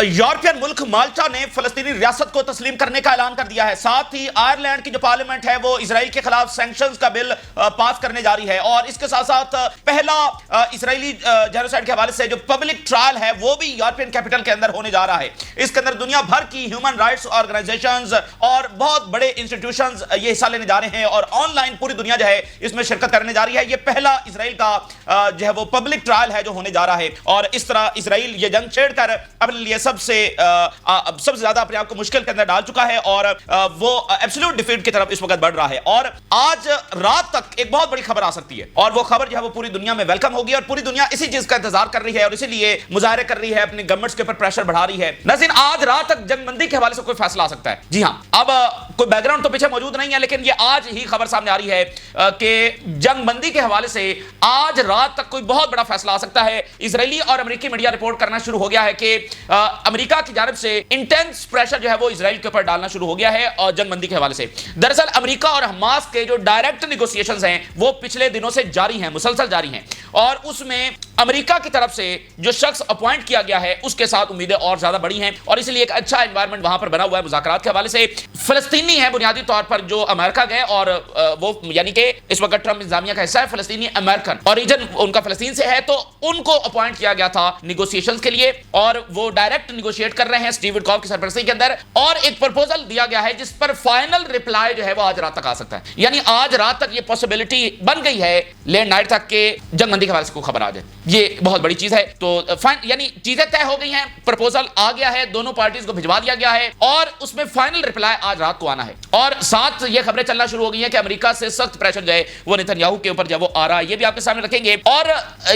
European मुल्क माल्टा ने फलस्तीनी रियासत को तस्लीम करने का ऐलान कर दिया है। साथ ही आयरलैंड की जो पार्लियामेंट है वो इजराइल के खिलाफ सैंक्शंस का बिल पास करने जा रही है। और इसके साथ साथ पहला इजरायली जेनोसाइड के हवाले से जो पब्लिक ट्रायल है वो भी यूरोपियन कैपिटल के अंदर होने जा रहा है। इसके अंदर दुनिया भर की ह्यूमन राइट्स ऑर्गेनाइजेशंस और बहुत बड़े इंस्टीट्यूशंस ये हिस्सा लेने जा रहे हैं और ऑनलाइन पूरी दुनिया जो है इसमें शिरकत करने जा रही है। ये पहला इजराइल का जो है वो पब्लिक ट्रायल है जो होने जा रहा है। और इस तरह इजराइल ये जंग छेड़कर अपने लिए सबसे ज्यादा अपने आप को मुश्किल के अंदर डाल चुका है और वो एब्सोल्यूट डिफीट की तरफ इस वक्त बढ़ रहा है। और आज रात तक एक बहुत बड़ी खबर आ सकती है और वो खबर जो है वो पूरी दुनिया में वेलकम होगी और पूरी दुनिया इसी चीज का इंतजार कर रही है और इसीलिए मुजाहरे कर रही है, अपनी गवर्नमेंट्स के ऊपर प्रेशर बढ़ा रही है। नाज़रीन, आज रात तक जंगबंदी के हवाले से कोई फैसला आ सकता है। जी हां, अब कोई बैकग्राउंड तो पीछे मौजूद नहीं है लेकिन ये आज ही खबर सामने आ रही है कि जंगबंदी के हवाले से आज रात तक कोई बहुत बड़ा फैसला आ सकता है। इजरायली और अमेरिकी मीडिया रिपोर्ट करना शुरू हो गया है कि अमेरिका की जानिब से इंटेंस प्रेशर जो है वो इजराइल के ऊपर डालना शुरू हो गया है और जंगबंदी के हवाले से। दरअसल अमेरिका और हमास के जो डायरेक्ट नेगोशिएशंस हैं वो पिछले दिनों से जारी हैं, मुसलसल जारी हैं और उसमें अमेरिका की तरफ से जो शख्स अपॉइंट किया गया है उसके साथ उम्मीदें और ज्यादा बड़ी हैं और इसलिए एक अच्छा एनवायरनमेंट वहां पर बना हुआ है मुज़ाकरात के हवाले से। फलस्तीनी है बुनियादी तौर पर जो अमेरिका गए और वो यानी कि इस वक्त ट्रंप इंतजामिया का हिस्सा है, फलस्तीनी अमेरिकन ओरिजिन उनका फलस्तीन से है, तो उनको अपॉइंट किया गया था निगोशिएशंस के लिए और वो डायरेक्ट निगोशिएट कर रहे हैं स्टीव विटकॉफ की सरपरस्ती के अंदर। और एक प्रपोजल दिया गया है जिस पर फाइनल रिप्लाई जो है वो आज रात तक आ सकता है। यानी आज रात तक ये पॉसिबिलिटी बन गई है लेट नाइट तक के जंगबंदी के हवाले से कोई खबर आ जाए। ये बहुत बड़ी चीज है। तो यानी चीजें तय हो गई हैं, प्रपोजल आ गया है, दोनों पार्टीज को भिजवा दिया गया है और उसमें फाइनल रिप्लाई आज रात को आना है। और साथ ये खबरें चलना शुरू हो गई हैं कि अमेरिका से सख्त प्रेशर जो है वो नेतन्याहू के ऊपर जब वो आ रहा है, ये भी आपके सामने रखेंगे। और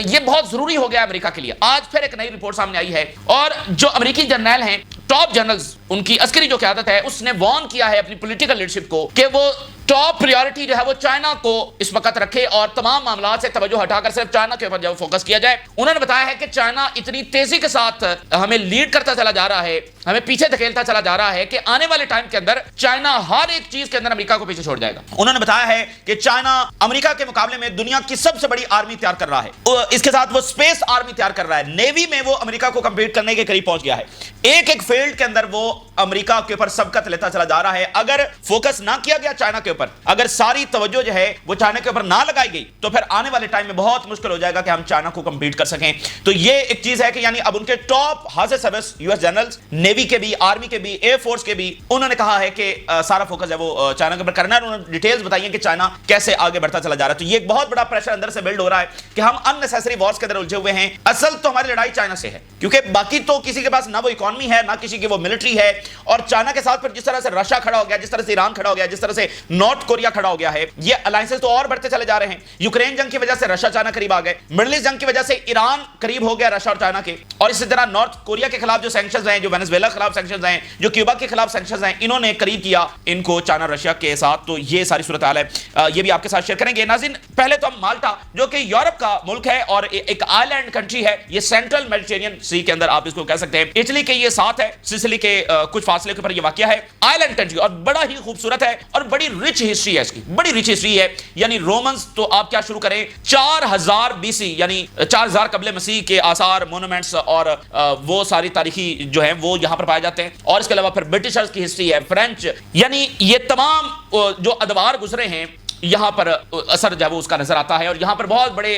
ये बहुत जरूरी हो गया अमेरिका के लिए। आज फिर एक नई रिपोर्ट सामने आई है और जो अमेरिकी जनरल हैं, टॉप जनरल्स, उनकी अस्करी जो क़यादत है उसने वार्न किया है अपनी पॉलिटिकल लीडरशिप को कि वो टॉप प्रायोरिटी जो है वो चाइना को इस वक्त रखे और तमाम मामला से तवज्जो हटाकर सिर्फ चाइना के ऊपर जब फोकस किया जाए। उन्होंने बताया है कि चाइना इतनी तेजी के साथ हमें लीड करता चला जा रहा है, हमें पीछे धकेलता चला जा रहा है कि आने वाले टाइम के अंदर चाइना हर एक चीज के अंदर अमेरिका को पीछे छोड़ जाएगा। उन्होंने बताया है कि चाइना अमेरिका के मुकाबले में दुनिया की सबसे बड़ी आर्मी तैयार कर रहा है, इसके साथ वो स्पेस आर्मी तैयार कर रहा है, नेवी में वो अमेरिका को कंपीट करने के करीब पहुंच गया है। एक एक फील्ड के अंदर वो अमेरिका के ऊपर सबकत लेता चला जा रहा है। अगर फोकस ना किया गया चाइना के ऊपर, अगर सारी तवज्जो जो है वो चाइना के ऊपर ना लगाई गई तो फिर आने वाले टाइम में बहुत मुश्किल हो जाएगा कि हम चाइना को कंपीट कर सकें। तो ये एक चीज है कि यानी अब उनके टॉप हाजिर सर्विस यूएस जनरल्स, नेवी के भी, आर्मी के भी, एयरफोर्स के भी, उन्होंने कहा है कि सारा फोकस है वो चाइना के ऊपर करना है। उन्होंने डिटेल्स बताई है कि चाइना कैसे आगे बढ़ता चला जा रहा है। तो ये एक बहुत बड़ा प्रेशर अंदर से बिल्ड हो रहा है कि हम अननेसेसरी वॉर्स के अंदर उलझे हुए हैं। असल तो हमारी लड़ाई चाइना से है क्योंकि बाकी तो किसी के पास ना वो इकोनॉमी है ना किसी की वो मिलिट्री है। और चाइना के साथ फिर जिस तरह से रशिया खड़ा हो गया, जिस तरह से ईरान खड़ा हो गया, जिस तरह से नॉर्थ कोरिया खड़ा हो गया है, ये अलायंसेस तो और बढ़ते चले जा रहे हैं। यूक्रेन जंग की वजह से रशिया चाइना करीब आ गए, मिडिल ईस्ट जंग की वजह से ईरान करीब हो गया रशिया और चाइना के, और इसी तरह नॉर्थ कोरिया के खिलाफ जो सैंक्शंस हैं, जो वेनेजुएला के खिलाफ सैंक्शंस हैं, जो क्यूबा के खिलाफ सैंक्शंस हैं, इन्होंने करीब किया इनको चाइना रशिया के साथ। तो ये सारी सूरत हाल है, ये भी आपके साथ शेयर करेंगे। नाज़रीन, पहले तो हम माल्टा जो कि यूरोप का मुल्क है और एक आइलैंड कंट्री है, ये सेंट्रल मेडिटेरेनियन सी के अंदर आप इसको कह सकते हैं, इटली के ये साथ है, सिसिली के कुछ फासले के ऊपर ये वाकया है, आइलैंड कंट्री और बड़ा ही खूबसूरत है और बड़ी रिच हिस्ट्री है इसकी, बड़ी रिच हिस्ट्री है। यानी रोमन्स तो आप क्या शुरू करें 4000 बीसी यानी 4000 कबले मसीह के आसार, मोनूमेंट्स और वो सारी तारीखी जो है वो यहां पर पाए जाते हैं। और इसके अलावा फिर ब्रिटिशर्स की हिस्ट्री है, फ्रेंच, यानी ये तमाम जो अदवार गुजरे हैं यहां पर असर जो है वो उसका नजर आता है। और यहां पर बहुत बड़े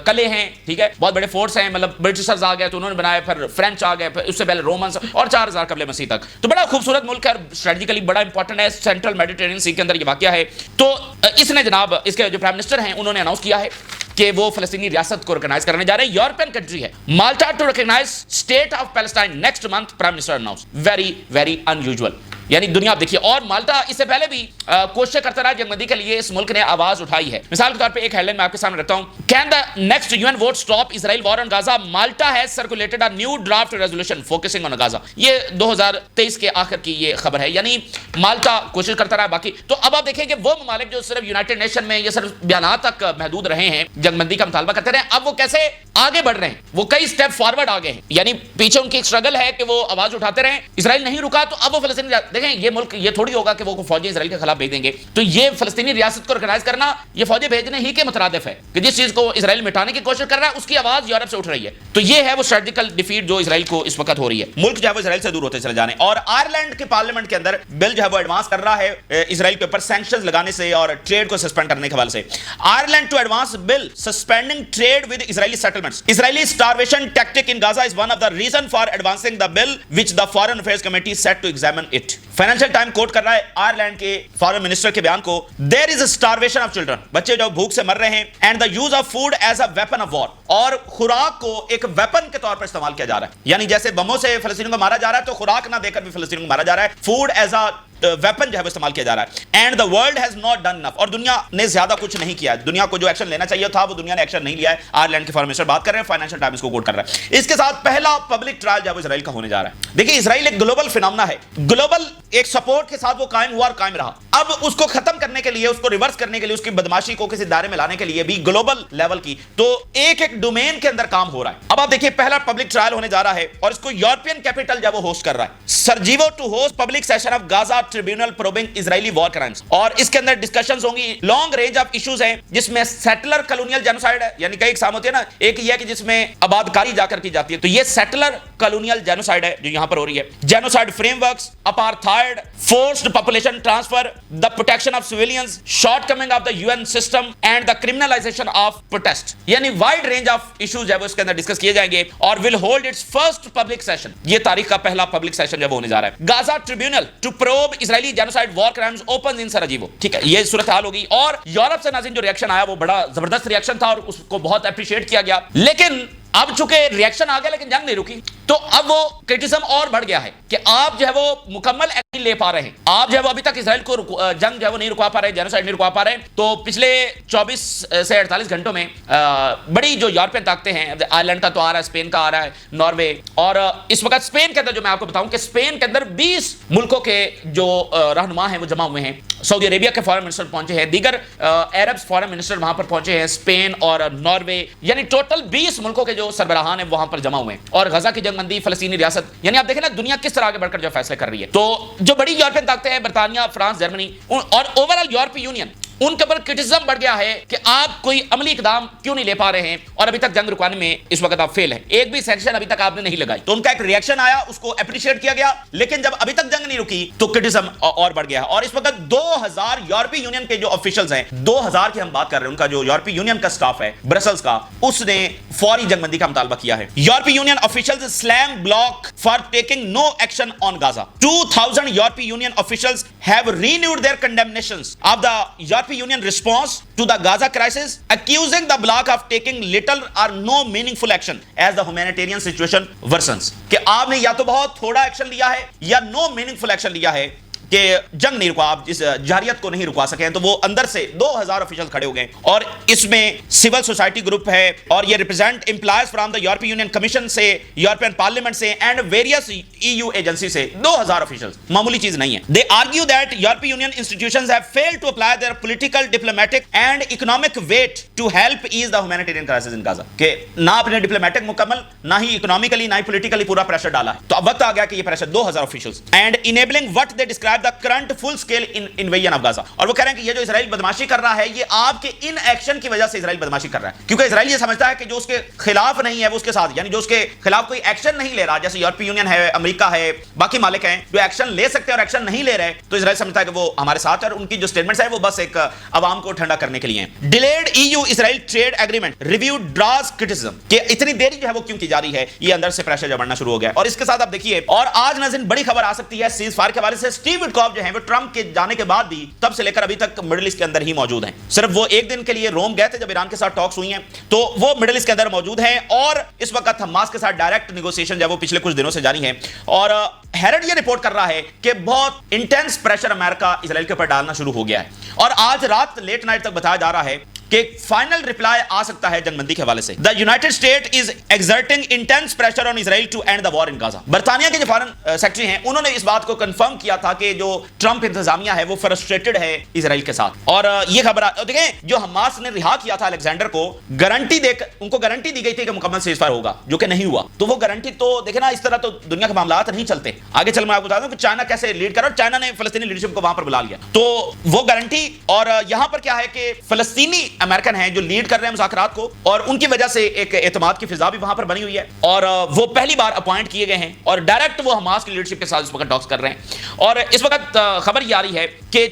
कले हैं, ठीक है, बहुत बड़े फोर्ट्स हैं, मतलब ब्रिटिशर्स आ गए तो उन्होंने बनाए, फिर फ्रेंच आ गए, फिर उससे पहले रोमन्स और 4000 कबले मसीह तक। तो बड़ा खूबसूरत मुल्क है, स्ट्रेटेजिकली बड़ा इंपॉर्टेंट है, सेंट्रल मेडिटेरेनियन सी के अंदर ये वाकया है। तो इसने जनाब इसके जो प्राइम मिनिस्टर हैं उन्होंने अनाउंस किया है कि वो फलस्तीनी रियासत को रिकॉग्नाइज करने जा रहे हैं। यूरोपियन कंट्री है Malta to recognise state of Palestine next month, prime minister announce. Very very unusual, यानी दुनिया आप देखिए। और माल्टा इससे पहले भी कोशिश करता रहा जंगबंदी के लिए, इस मुल्क ने आवाज उठाई है। मिसाल के तौर पे एक हेडलाइन मैं आपके सामने रखता हूं, can the next UN vote stop Israel war on Gaza, Malta has circulated a new draft resolution focusing on Gaza. ये 2023 के आखिर की ये खबर है, यानी माल्टा कोशिश करता रहा। बाकी तो अब आप देखिए कि वो ममालिक जो सिर्फ यूनाइटेड नेशन में ये सिर्फ बयान तक महदूद रहे हैं, जंगबंदी का मुतालबा करते रहे, अब वो कैसे आगे बढ़ रहे हैं, वो कई स्टेप फॉरवर्ड आ गए हैं। यानी पीछे उनकी एक स्ट्रगल है कि वो आवाज उठाते रहे, इजराइल नहीं रुका तो अब वो फलस्तीन देखें ये मुल्क ये थोड़ी होगा कि वो फौजी इजराइल के खिलाफ भेज देंगे। तो ये फलस्तीनी रियासत को रिकॉग्नाइज करना ये फौजी भेजने ही के मुतरादिफ है कि जिस चीज को इजराइल मिटाने की कोशिश कर रहा है उसकी आवाज यूरोप से उठ रही है। तो ये है वो स्ट्रेटेजिकल डिफीट जो इजराइल को इस वक्त हो रही है। मुल्क जो है वो इजराइल से दूर होते चले जाने, और आयरलैंड के पार्लियामेंट के अंदर बिल जो है वो एडवांस कर रहा है इजराइल के ऊपर सैंक्शंस लगाने से और ट्रेड को सस्पेंड करने के हवाले से। Ireland to advance bill suspending trade with Israeli settlements. Israeli starvation tactic in Gaza is one of the reason for advancing the bill which the foreign affairs committee set to examine it. Financial time quote कर रहा है Ireland के foreign minister के बयान को। There is a starvation of children, बच्चे जो भूख से मर रहे हैं, and the use of food as a weapon of war, और खुराक को एक वेपन के तौर पर इस्तेमाल किया जा रहा है। यानी जैसे बमों से फलस्तीनियों को मारा जा रहा है तो खुराक ना देकर भी फलस्तीनियों को मारा जा रहा है, फूड एज अ वेपन जो है इस्तेमाल किया जा रहा है। And the world has not done enough, और दुनिया ने ज्यादा कुछ नहीं किया। दुनिया को जो एक्शन लेना चाहिए था वो दुनिया ने एक्शन नहीं लिया है। आयरलैंड के फॉरेन मिनिस्टर बात कर रहे हैं, फाइनेंशियल टाइम्स को कोट कर रहा है। इसके साथ पहला पब्लिक ट्रायल जो है इजराइल का होने जा रहा है। देखिए इजराइल एक ग्लोबल फिनोमेना है, ग्लोबल एक सपोर्ट के साथ वो कायम हुआ और कायम रहा। अब उसको खत्म करने के लिए, उसको रिवर्स करने के लिए, उसकी बदमाशी को किसी दायरे में लाने के लिए भी ग्लोबल लेवल की तो एक एक डोमेन के अंदर काम हो रहा है। अब आप देखिए पहला पब्लिक ट्रायल होने जा रहा है और इसको यूरोपियन कैपिटल जब वो होस्ट कर रहा है, Sarajevo to host public session of Gaza tribunal probing Israeli war crimes. और इसके अंदर डिस्कशंस होंगी, लॉन्ग रेंज ऑफ इश्यूज हैं जिसमें सेटलर कॉलोनियल जेनोसाइड है, यानी कई इकसाम होते हैं ना, एक ये है कि जिसमें आबादकारी जाकर की जाती है, तो ये सेटलर कॉलोनियल जेनोसाइड है जो यहां पर हो रही है। Genocide frameworks, apartheid, forced population transfer, the protection of civilians, shortcoming of the UN system and the criminalisation of protest, यानी वाइड रेंज ऑफ इश्यूज है वो इसके अंदर डिस्कस किए जाएंगे और will hold it's first public session. ये तारीख का पहला पब्लिक सेशन जब होने जा रहा है। Gaza tribunal to probe Israeli genocide war crimes open in Sarajevo. ठीक है, ये सूरत हाल होगी। और यूरोप से नाज़रीन जो रिएक्शन आया वो बड़ा जबरदस्त रिएक्शन था और उसको बहुत अप्रिशिएट किया गया। लेकिन अब चूंकि रिएक्शन आ गया लेकिन जंग नहीं रुकी, तो अब वो क्रिटिसिज्म और बढ़ गया है कि आप जो है वो मुकम्मल एक्शन ले पा रहे हैं, आप जो है वो अभी तक इजराइल को जंग जो है वो नहीं रुकवा पा रहे, जेनोसाइड नहीं रुकवा पा रहे। तो पिछले 24 से 48 घंटों में बड़ी जो यूरोपियन ताकतें हैं, आयरलैंड का तो आ रहा है, स्पेन का आ रहा है, नॉर्वे, और इस वक्त स्पेन के अंदर जो मैं आपको बताऊं कि स्पेन के अंदर 20 मुल्कों के जो रहनुमा हैं वो जमा हुए हैं। सऊदी अरेबिया के फॉरेन मिनिस्टर पहुंचे हैं, दीगर अरब फॉरेन मिनिस्टर वहां पर पहुंचे हैं, स्पेन और नॉर्वे, यानी टोटल 20 मुल्कों के जो सरबराहान है वहां पर जमा हुए हैं। और गजा की जंगबंदी, फलस्तीनी रियासत, यानी आप देखें ना दुनिया किस तरह आगे बढ़कर जो फैसले कर रही है। तो जो बड़ी यूरोपियन ताकतें हैं, बर्तानिया, फ्रांस, जर्मनी और ओवरऑल यूरोपीय यूनियन, उनके ऊपर क्रिटिसिज्म बढ़ गया है कि आप कोई अमली इकदाम क्यों नहीं ले पा रहे हैं और अभी तक जंग रुकवाने में इस वक्त आप फेल हैं, एक भी सैंक्शन अभी तक आपने नहीं लगाई। तो उनका एक रिएक्शन आया, उसको एप्रिशिएट किया गया, लेकिन जब अभी तक जंग नहीं रुकी तो क्रिटिसिज्म और बढ़ गया। और इस वक्त 2000 यूरोपीय यूनियन के जो ऑफिशियल्स हैं, 2000 की हम बात कर रहे हैं, उनका जो यूरोपीय यूनियन का स्टाफ है ब्रसल्स का, उसने फौरी जंगबंदी का मुतालबा किया है। European Union officials slam bloc for taking no action on Gaza. 2000 European Union officials have renewed their condemnations of the European Union response to the Gaza crisis, accusing the bloc of taking little or no meaningful action as the humanitarian situation worsens। कि आपने या तो बहुत थोड़ा action लिया है या no meaningful action लिया है कि जंग नहीं रुका, आप इस जारियत को नहीं रुकवा सके। तो वो अंदर से 2000 ऑफिशियल खड़े हो गए और इसमें सिविल सोसाइटी ग्रुप है और ये represent employees from the European Union commission से, यूरोपियन पार्लियामेंट से एंड वेरियस ईयू एजेंसी से। 2000 ऑफिशियल्स मामूली चीज नहीं है। They argue that European Union institutions have failed to apply their political, diplomatic and economic weight to help ease the humanitarian crisis in Gaza. के ना अपने diplomatic मुकम्मल, ना ही इकोनॉमिकली, ना ही पॉलिटिकली पूरा प्रेशर डाला है। तो अब वक्त आ गया कि ये pressure 2000 officials and enabling what they describe the current full scale invasion of Gaza. और वो कह रहे हैं कि ये जो इजराइल बदमाशी कर रहा है ये आपके इन एक्शन की वजह से इजराइल बदमाशी कर रहा है, क्योंकि इजराइल ये समझता है कि जो उसके खिलाफ नहीं है वो उसके साथ, यानी जो उसके खिलाफ कोई एक्शन नहीं ले रहा, जैसे यूरोपीय यूनियन है, अमेरिका है, बाकी मालिक हैं जो एक्शन ले सकते हैं और एक्शन नहीं ले रहे, तो इजराइल समझता है कि वो हमारे साथ है और उनकी जो स्टेटमेंट्स है वो बस एक अवाम को ठंडा करने के लिए हैं। Delayed EU Israel trade agreement review draws criticism, कि इतनी देरी जो है वो क्यों की जा रही है, ये अंदर से प्रेशर जो बढ़ना शुरू हो गया। और इसके साथ आप देखिए, और आज नाज़रीन बड़ी खबर आ सकती है सीज फायर के हवाले से। स्टीव विटकॉफ जो है वो ट्रंप के जाने के बाद भी तब से लेकर अभी तक मिडिल ईस्ट के अंदर ही मौजूद हैं। सिर्फ वो एक दिन के लिए रोम गए थे जब ईरान के साथ टॉक्स हुई हैं, तो वो मिडिल ईस्ट के अंदर मौजूद हैं और इस वक्त हमास के साथ डायरेक्ट नेगोशिएशन जो वो पिछले कुछ दिनों से जारी है। और हेरड ये रिपोर्ट कर रहा है कि बहुत इंटेंस प्रेशर अमेरिका इजराइल के ऊपर डालना शुरू हो गया है। और आज रात लेट नाइट तक बताया जा रहा है कि फाइनल रिप्लाई आ सकता है जंगबंदी के हवाले से। The United State is exerting intense pressure on Israel to end the war in Gaza. बर्तानिया के जो फॉरेन सेक्रेटरी हैं उन्होंने इस बात को कंफर्म किया था कि जो ट्रंप इंतजामिया है वो फ्रस्ट्रेटेड है इजराइल के साथ। और ये खबर देखें, जो हमास ने रिहा किया था अलेक्जेंडर को, गारंटी देकर उनको गारंटी दी गई थी कि मुकम्मल सीजफायर होगा, जो कि नहीं हुआ। तो वो गारंटी तो देखे ना, इस तरह तो दुनिया के मामला नहीं चलते। आगे चल मैं आपको बता दूं कि चाइना कैसे लीड कर रहा है। चाइना ने फलस्तीनी लीडरशिप को वहां पर बुला लिया, तो वो गारंटी। और यहां पर क्या है कि फलस्तीनी अमेरिकन हैं जो लीड कर रहे हैं मुज़ाकरात को, और उनकी वजह से एक एतमाद की फिजा भी वहां पर बनी हुई है। और वो पहली बार अपॉइंट किए गए हैं और डायरेक्ट वो हमास की लीडरशिप के साथ इस वक्त टॉक्स कर रहे हैं। और इस वक्त खबर ये आ रही है कि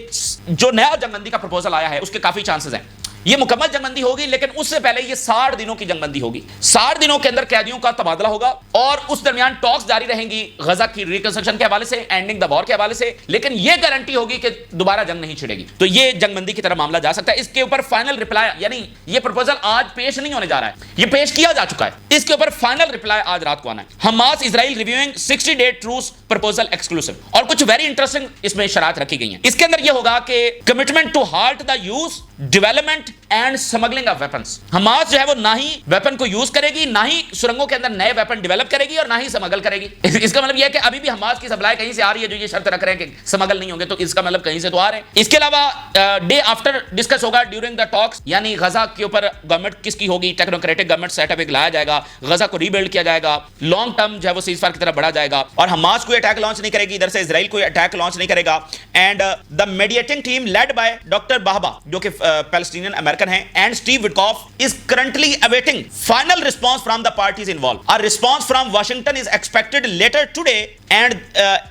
जो नया जंगबंदी का प्रपोजल आया है उसके काफी चांसेस हैं ये मुकम्मल जंगबंदी होगी, लेकिन उससे पहले ये 60 दिनों की जंगबंदी होगी। 60 दिनों के अंदर कैदियों का तबादला होगा और उस दरमियान टॉक्स जारी रहेंगी गजा की रिकंस्ट्रक्शन के हवाले से, एंडिंग द वॉर के हवाले से, लेकिन ये गारंटी होगी कि दोबारा जंग नहीं छिड़ेगी। तो ये जंगबंदी की तरह मामला जा सकता है। इसके ऊपर फाइनल रिप्लाई, यानी ये प्रपोजल आज पेश नहीं होने जा रहा है, ये पेश किया जा चुका है। इसके ऊपर फाइनल रिप्लाई आज रात को आना है। Hamas Israel reviewing 60 day truce proposal exclusive. और कुछ वेरी इंटरेस्टिंग इसमें शरात रखी गई है। इसके अंदर यह होगा कि commitment to halt the use, development and smuggling of weapons. Hamas जो है वो ना ही वेपन को यूज करेगी, ना ही सुरंगों के अंदर नए वेपन डेवलप करेगी और ना ही स्मगल करेगी। इसका मतलब यह है कि अभी भी हमास की सप्लाई कहीं से आ रही है, जो ये शर्त रख रहे हैं कि स्मगल नहीं होंगे, तो इसका मतलब कहीं से तो आ रहे हैं। इसके अलावा डे आफ्टर डिस्कस होगा ड्यूरिंग द टॉक्स, यानी गजा के ऊपर गवर्नमेंट किसकी होगी, टेक्नोक्रेटिक गवर्नमेंट सेटअप एक लाया जाएगा, गजा को रीबिल्ड किया जाएगा, लॉन्ग टर्म जो है वो सीजफायर की तरफ बढ़ा जाएगा, और हमास कोई अटैक लॉन्च नहीं करेगी, इधर से इजराइल कोई अटैक लॉन्च नहीं करेगा। And the mediating team led by doctor Bahbah, जो कि पैलेस्टीनियन अमेरिकन हैं, and Steve Witkoff is currently awaiting final response from the parties involved. A response from Washington is expected later today and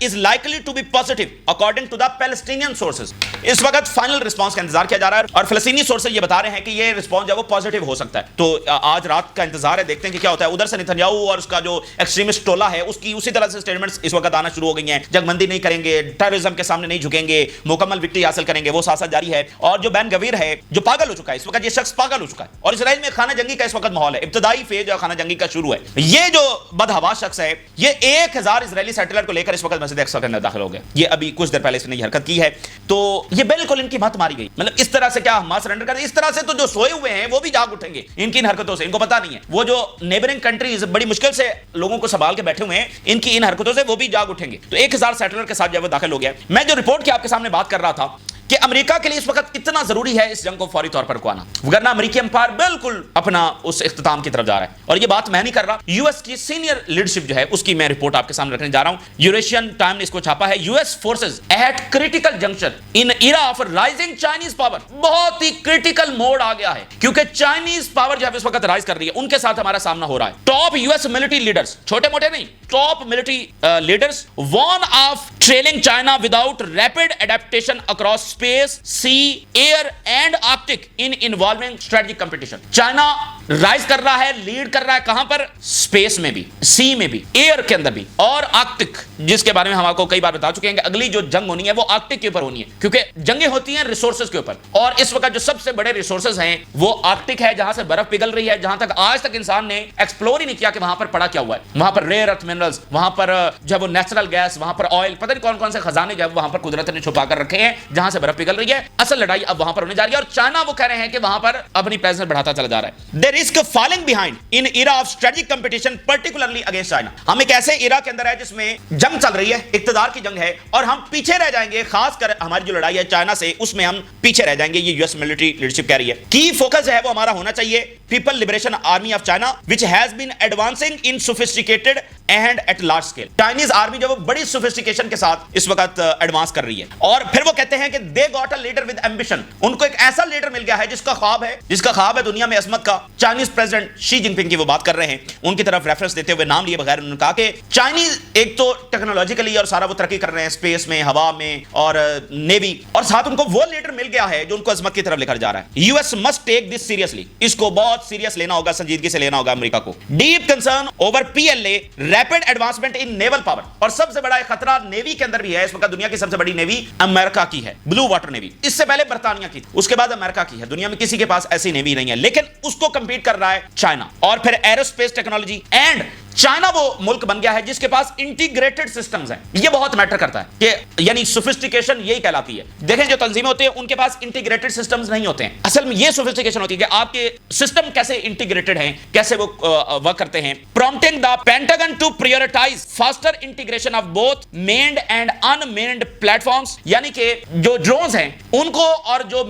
is likely to be positive according to the Palestinian sources. इस वक्त final response का इंतजार किया जा रहा है और फलस्तीनी sources ये बता रहे हैं कि ये रिस्पांस जो वो पॉजिटिव हो सकता है। तो आज रात का इंतजार है, देखते हैं कि क्या होता है। उधर से नेतन्याहू और उसका जो एक्सट्रीमिस्ट टोला है उसकी उसी तरह से स्टेटमेंट्स इस वक्त आना शुरू हो गई हैं। जंगबंदी नहीं करेंगे, टेररिज्म के सामने नहीं झुकेंगे, मुकम्मल विक्ट्री हासिल करेंगे, वो साथ जारी है। और जो बैन गवीर है जो पागल हो चुका है इस वक्त, ये शख्स पागल हो चुका है और इसराइल में खाना जंगी का इस वक्त माहौल है, इब्तदाई फेज खाना जंगी का शुरू है। ये जो बदहवास शख्स है ये 1000 इजरायली सेटलर को लेकर इस वक्त मस्जिद अक्सा के अंदर दाखिल हो गया। ये अभी कुछ देर पहले इसने हरकत की है, तो ये बिल्कुल इनकी मत मारी गई। मतलब इस तरह से क्या हमास सरेंडर कर, इस तरह से तो जो सोए हुए हैं वो भी जाग उठेंगे इनकी इन हरकतों से। इनको पता नहीं है, वो जो नेबरिंग कंट्रीज बड़ी मुश्किल से लोगों को संभाल के बैठे हुए हैं, इनकी इन हरकतों से वो भी जाग उठेंगे। तो 1000 सेटलर के साथ जब वो दाखिल हो गया, मैं जो रिपोर्ट की आपके सामने बात कर रहा था कि अमेरिका के लिए इस वक्त इतना जरूरी है इस जंग को फौरी तौर पर रुकवाना, वरना अमेरिकी एम्पायर बिल्कुल अपना उस इख्तिताम की तरफ जा रहा है। और ये बात मैं नहीं कर रहा, यूएस की सीनियर लीडरशिप जो है उसकी मैं रिपोर्ट आपके सामने रखने जा रहा हूं। यूरेशियन टाइम ने इसको छापा है, US forces eight critical junction in era of rising Chinese power. बहुत ही क्रिटिकल मोड आ गया है क्योंकि चाइनीज पावर जो है इस वक्त राइज कर रही है, उनके साथ हमारा सामना हो रहा है। टॉप यूएस मिलिट्री लीडर्स, छोटे मोटे नहीं, top military leaders warn of trailing China without rapid adaptation across space, sea, air and Arctic in involving strategic competition. China rise कर रहा है, लीड कर रहा है, कहां पर? स्पेस में भी, सी में भी, एयर के अंदर भी, और आर्कटिक, जिसके बारे में हम आपको कई बार बता चुके हैं कि अगली जो जंग होनी है वो आर्कटिक के ऊपर होनी है, क्योंकि जंगें होती हैं रिसोर्सेज के ऊपर, और इस वक्त जो सबसे बड़े रिसोर्सेज हैं वो आर्कटिक है, जहां से बर्फ पिघल रही है, जहां तक आज तक इंसान ने एक्सप्लोर ही नहीं किया कि वहां पर पड़ा क्या हुआ है। वहां पर रेयर अर्थ मिनरल्स, वहां पर जो वो नेचुरल गैस, वहां पर ऑयल, पता नहीं कौन कौन से खजाने जो वहां पर कुदरत ने छुपा कर रखे हैं, जहां से बर्फ पिघल रही है। असल लड़ाई अब वहां पर होने जा रही है और चाइना वो कह रहे हैं कि वहां पर अपनी प्रेजेंस बढ़ाता चला जा रहा है। They risk falling behind in era of strategic competition particularly against China. हम एक ऐसे इरा के अंदर है जिसमें जंग चल रही है, इक्तदार की जंग है, और हम पीछे रह जाएंगे। खासकर हमारी जो लड़ाई है चाइना से, उसमें हम पीछे रह जाएंगे, ये यूएस मिलिट्री लीडरशिप कह रही है। की फोकस है वो हमारा होना चाहिए People Liberation Army of China which has been advancing in sophisticated and at large scale. Chinese army जो बड़ी सोफिस्टिकेशन के साथ इस वक्त एडवांस कर रही है। और फिर वो कहते हैं कि they got a leader with ambition. उनको एक ऐसा लीडर मिल गया है जिसका ख्वाब है दुनिया में अजमत का। चाइनीज प्रेसिडेंट शी जिनपिंग की वो बात कर रहे हैं, उनकी तरफ रेफरेंस देते हुए नाम लिए बगैर उन्होंने कहा कि चाइनीज एक तो टेक्नोलॉजिकली और सारा वो तरक्की कर रहे हैं, स्पेस में, हवा में और नेवी, और साथ उनको वो लीडर मिल गया है जो उनको अजमत की तरफ लेकर जा रहा है। US must take this seriously. इसको बहुत सीरियस लेना होगा, संजीदगी से लेना होगा अमेरिका को। Deep concern over PLA, rapid advancement in naval power. और सबसे बड़ा खतरा नेवी के अंदर भी है। इस वक्त दुनिया की सबसे बड़ी नेवी अमेरिका की है, ब्लू वाटर नेवी। इससे पहले बर्तानिया की, उसके बाद अमेरिका की है। दुनिया में किसी के पास ऐसी नेवी नहीं है, लेकिन उसको कंपीट कर रहा है चाइना। और फिर एरोस्पेस टेक्नोलॉजी एंड चाइना वो मुल्क बन गया है जिसके पास इंटीग्रेटेड सिस्टम्स हैं। ये बहुत मैटर करता है कि यानी सोफिस्टिकेशन यही कहलाती है। देखें जो तंजीमें होती है उनके पास इंटीग्रेटेड सिस्टम्स नहीं होते हैं। असल में ये सोफिस्टिकेशन होती है कि आपके सिस्टम कैसे इंटीग्रेटेड हैं, कैसे वो वर्क करते हैं। Prompting the Pentagon to prioritise faster integration of both manned and unmanned platforms, यानी कि जो ड्रोन्स हैं उनको और जो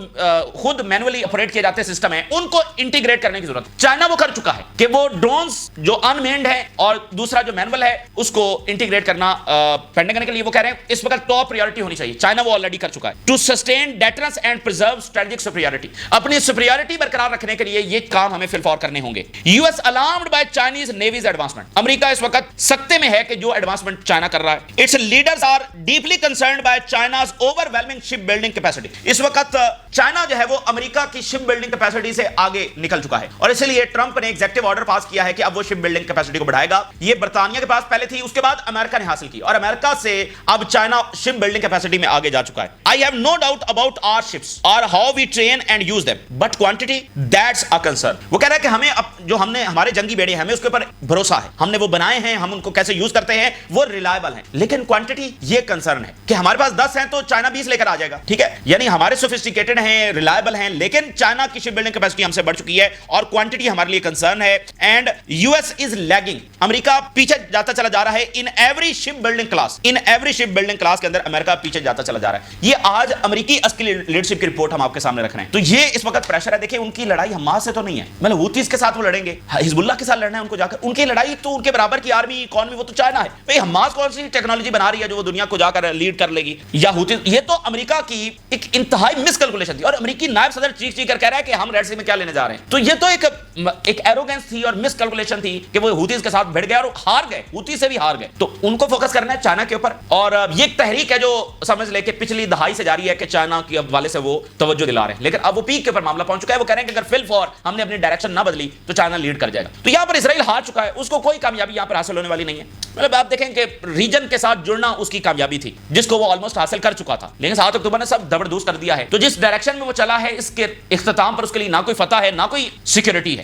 खुद मैनुअली ऑपरेट किए जाते सिस्टम हैं उनको इंटीग्रेट करने की जरूरत। चाइना वो कर चुका है कि वो ड्रोन्स जो अनमेन्ड है और दूसरा जो मैनुअल है उसको इंटीग्रेट करना पेंटागन के लिए वो कह रहे हैं इस वक्त टॉप प्रायोरिटी होनी चाहिए। चाइना वो ऑलरेडी कर चुका है। To sustain deterrence and preserve strategic superiority, अपनी सुपीरियरिटी बरकरार रखने के लिए ये काम हमें फिलफॉर करने होंगे। US alarmed by Chinese navy's advancement, अमेरिका इस वक्त सख्ते में है कि जो एडवांसमेंट चाइना कर रहा है। Its leaders are deeply concerned by China's overwhelming ship building capacity, इस वक्त चाइना जो है वो अमेरिका की शिप बिल्डिंग कैपेसिटी से आगे निकल चुका है और इसलिए ट्रंप ने एग्जीक्यूटिव ऑर्डर पास किया है कि अब वो शिप बिल्डिंग कैपेसिटी को बढ़ाएगा। ये बर्तानिया के पास पहले थी, उसके बाद अमेरिका ने हासिल की और अमेरिका से अब चाइना शिप बिल्डिंग कैपेसिटी में आगे जा चुका है। I have no doubt about our ships और how we train and use them but quantity that's a concern. वो कह रहा है कि हमें अब जो हमने हमारे जंगी बेड़े हमें उसके ऊपर भरोसा है, हमने वो बनाए हैं, हम उनको कैसे यूज करते हैं वो रिलायबल है, लेकिन क्वांटिटी ये कंसर्न है कि हमारे पास 10 हैं तो चाइना 20 लेकर आ जाएगा। ठीक है, यानी हमारे सोफिस्टिकेटेड हैं, रिलायबल हैं, लेकिन चाइना की शिप बिल्डिंग कैपेसिटी हमसे बढ़ चुकी है और क्वांटिटी हमारे लिए कंसर्न है। And US is lagging, America पीछे जाता चला जा रहा है in every ship building class, in every ship building class के अंदर अमेरिका पीछे जाता चला जा रहा है। ये आज अमेरिकी असली लीडरशिप की रिपोर्ट हम आपके सामने रख रहे हैं। तो ये इस वक्त प्रेशर है। देखिए उनकी लड़ाई हमास से तो नहीं है, मतलब हूतीस के साथ वो लड़ेंगे, हिजबुल्लाह के साथ लड़ना है उनको जाकर, उनकी लड़ाई तो उनके बराबर की आर्मी इकोनॉमी वो तो चाइना है। भाई हमास कौन सी टेक्नोलॉजी बना रही है जो वो दुनिया को जाकर लीड कर लेगी या हूतीस? ये तो अमेरिका की एक इंतहाई मिसकैलकुलेशन थी और अमेरिकी नायब सदर चीख कर कह रहा है कि हम रेड सी में क्या लेने जा रहे हैं। तो ये तो एक एरोगेंस थी और मिसकैलकुलेशन थी कि वो हूतीस के साथ भिड़ गए और हार गए, हूती से भी हार गए। तो उनको फोकस करना है चाइना के ऊपर और ये एक तहरीक है जो समझ ले कि पिछली दहाई से जारी है कि चाइना के हवाले से वो तवज्जो दिला रहे हैं, लेकिन अब वो पीक के ऊपर मामला पहुंच चुका है। वो कह रहे हैं कि अगर फिल फॉर हमने अपनी डायरेक्शन ना बदली तो चाइना लीड कर जाएगा। तो यहां पर इसराइल हार चुका है, उसको कोई कामयाबी यहां पर हासिल होने वाली नहीं है। मतलब आप देखें कि रीजन के साथ जुड़ना उसकी कामयाबी थी जिसको वो ऑलमोस्ट हासिल कर चुका था, लेकिन 7 अक्टूबर ने सब दबरदूस कर दिया है। तो जिस डायरेक्शन में वो चला है इसके इख्तिताम पर उसके लिए ना कोई फतह है ना कोई सिक्योरिटी है।